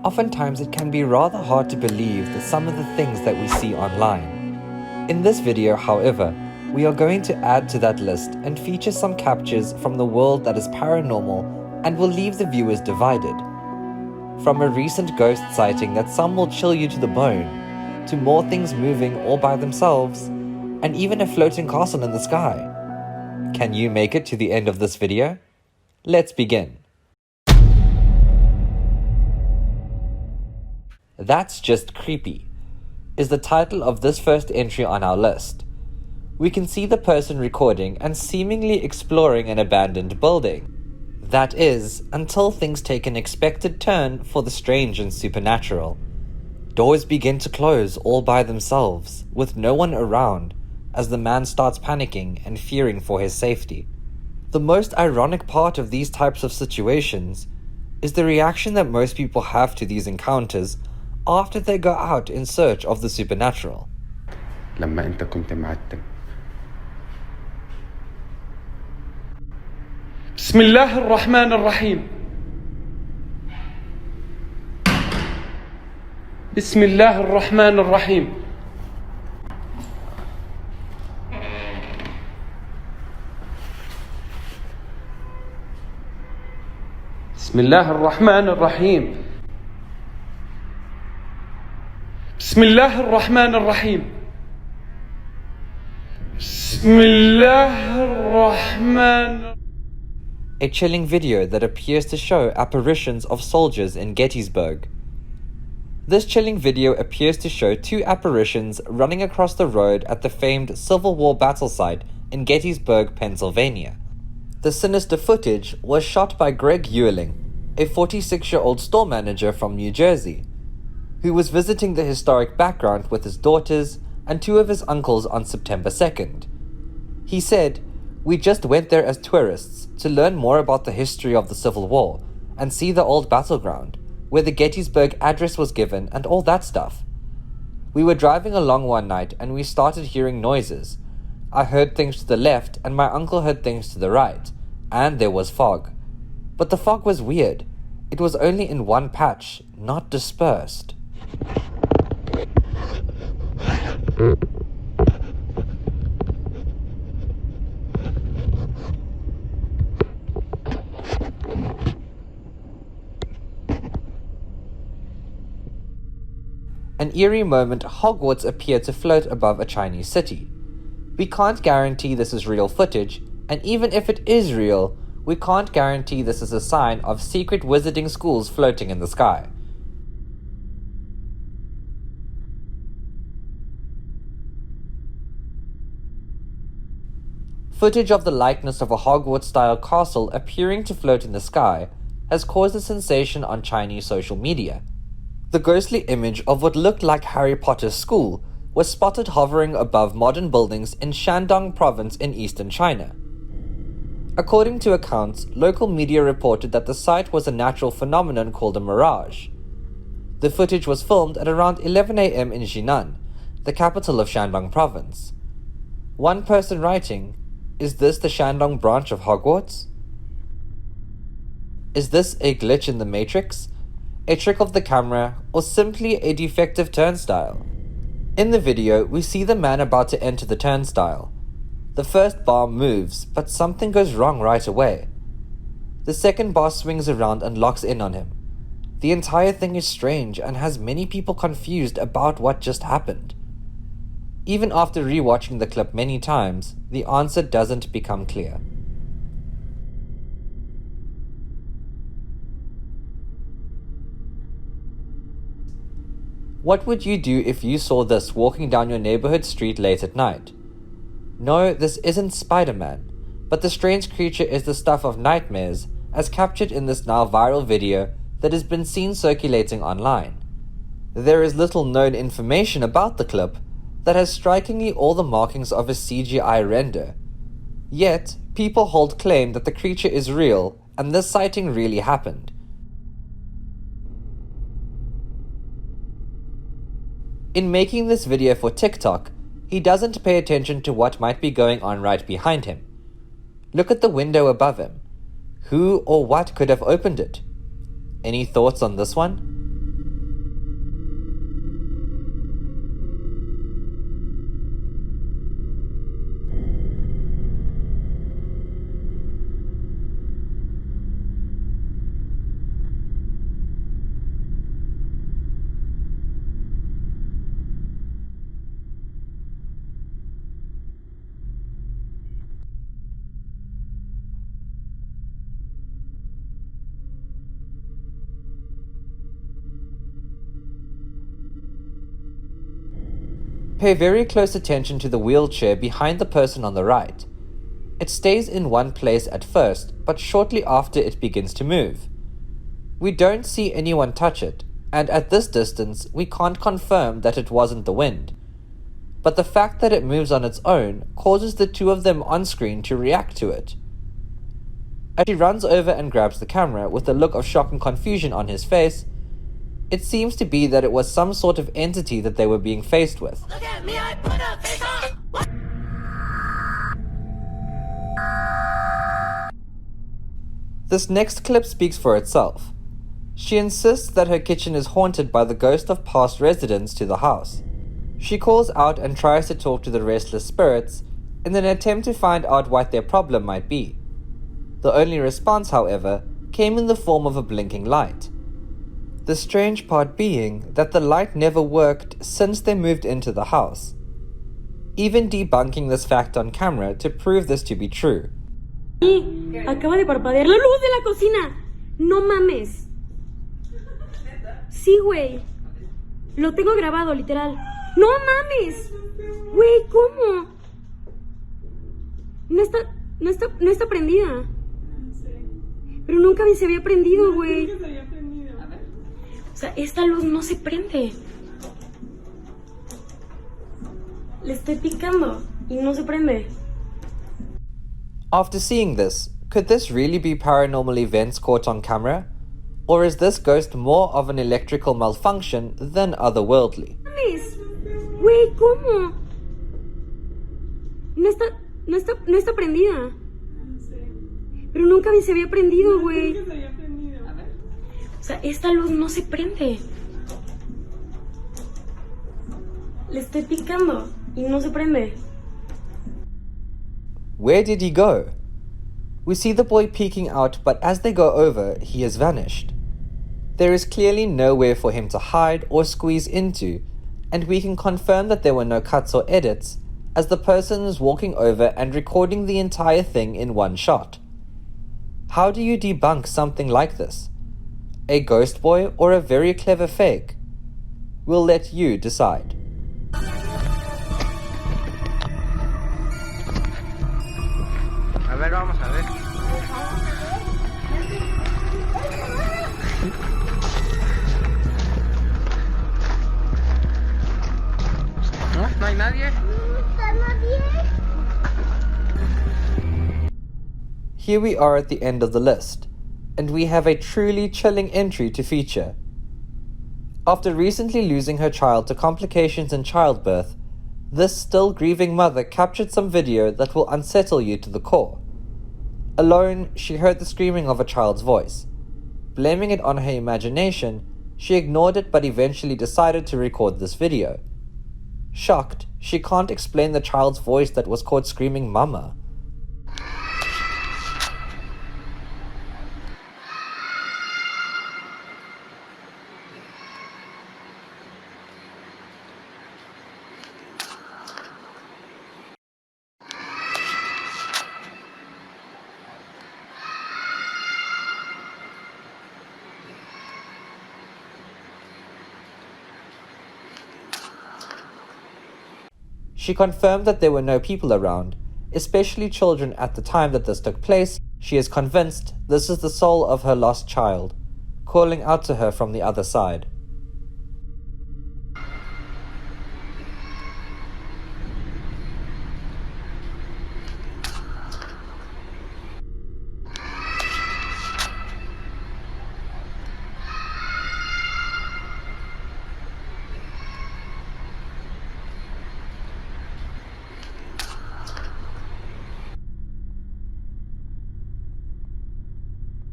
Oftentimes it can be rather hard to believe that some of the things that we see online. In this video, however, we are going to add to that list and feature some captures from the world that is paranormal and will leave the viewers divided. From a recent ghost sighting that some will chill you to the bone, to more things moving all by themselves, and even a floating castle in the sky. Can you make it to the end of this video? Let's begin. That's Just Creepy is the title of this first entry on our list. We can see the person recording and seemingly exploring an abandoned building. That is, until things take an expected turn for the strange and supernatural. Doors begin to close all by themselves, with no one around, as the man starts panicking and fearing for his safety. The most ironic part of these types of situations is the reaction that most people have to these encounters after they go out in search of the supernatural. لما أنت كنت معتم. بسم الله الرحمن الرحيم. بسم الله الرحمن الرحيم. بسم الله الرحمن الرحيم. بسم الله الرحمن الرحيم. بسم الله الرحمن. A chilling video that appears to show apparitions of soldiers in Gettysburg. This chilling video appears to show two apparitions running across the road at the famed Civil War battle site in Gettysburg, Pennsylvania. The sinister footage was shot by Greg Ewing, a 46-year-old store manager from New Jersey, who was visiting the historic background with his daughters and two of his uncles on September 2nd. He said, "We just went there as tourists to learn more about the history of the Civil War and see the old battleground, where the Gettysburg address was given and all that stuff. We were driving along one night and we started hearing noises. I heard things to the left and my uncle heard things to the right, and there was fog. But the fog was weird. It was only in one patch, not dispersed." An eerie moment, Hogwarts appeared to float above a Chinese city. We can't guarantee this is real footage, and even if it is real, we can't guarantee this is a sign of secret wizarding schools floating in the sky. Footage of the likeness of a Hogwarts-style castle appearing to float in the sky has caused a sensation on Chinese social media. The ghostly image of what looked like Harry Potter's school was spotted hovering above modern buildings in Shandong province in eastern China. According to accounts, local media reported that the site was a natural phenomenon called a mirage. The footage was filmed at around 11 a.m. in Jinan, the capital of Shandong province. One person writing, "Is this the Shandong branch of Hogwarts? Is this a glitch in the Matrix? A trick of the camera, or simply a defective turnstile?" In the video, we see the man about to enter the turnstile. The first bar moves, but something goes wrong right away. The second bar swings around and locks in on him. The entire thing is strange and has many people confused about what just happened. Even after rewatching the clip many times, the answer doesn't become clear. What would you do if you saw this walking down your neighborhood street late at night? No, this isn't Spider-Man, but the strange creature is the stuff of nightmares, as captured in this now viral video that has been seen circulating online. There is little known information about the clip that has strikingly all the markings of a CGI render. Yet, people hold claim that the creature is real and this sighting really happened. In making this video for TikTok, he doesn't pay attention to what might be going on right behind him. Look at the window above him. Who or what could have opened it? Any thoughts on this one? Pay very close attention to the wheelchair behind the person on the right. It stays in one place at first, but shortly after it begins to move. We don't see anyone touch it, and at this distance we can't confirm that it wasn't the wind. But the fact that it moves on its own causes the two of them on screen to react to it. As he runs over and grabs the camera with a look of shock and confusion on his face, it seems to be that it was some sort of entity that they were being faced with. Look at me, I put a face on! What? This next clip speaks for itself. She insists that her kitchen is haunted by the ghost of past residents to the house. She calls out and tries to talk to the restless spirits in an attempt to find out what their problem might be. The only response, however, came in the form of a blinking light. The strange part being that the light never worked since they moved into the house, even debunking this fact on camera to prove this to be true. Acaba de parpadear la luz de la cocina. No mames. Sí, güey. Lo tengo grabado, literal. No mames. Güey, ¿cómo? No está prendida. Pero nunca se había prendido, güey. O sea, esta luz no se prende. Le estoy picando y no se prende. After seeing this, could this really be paranormal events caught on camera? Or is this ghost more of an electrical malfunction than otherworldly? Güey, ¿cómo? No está prendida. Pero nunca se había prendido, güey. O sea, esta luz no se prende. Le estoy picando y no se prende. Where did he go? We see the boy peeking out, but as they go over, he has vanished. There is clearly nowhere for him to hide or squeeze into, and we can confirm that there were no cuts or edits, as the person is walking over and recording the entire thing in one shot. How do you debunk something like this? A ghost boy or a very clever fake? We'll let you decide. A ver, vamos a ver. ¿No? ¿No hay nadie? Here we are at the end of the list, and we have a truly chilling entry to feature. After recently losing her child to complications in childbirth, this still grieving mother captured some video that will unsettle you to the core. Alone, she heard the screaming of a child's voice. Blaming it on her imagination, she ignored it but eventually decided to record this video. Shocked, she can't explain the child's voice that was caught screaming "Mama." She confirmed that there were no people around, especially children at the time that this took place. She is convinced this is the soul of her lost child, calling out to her from the other side.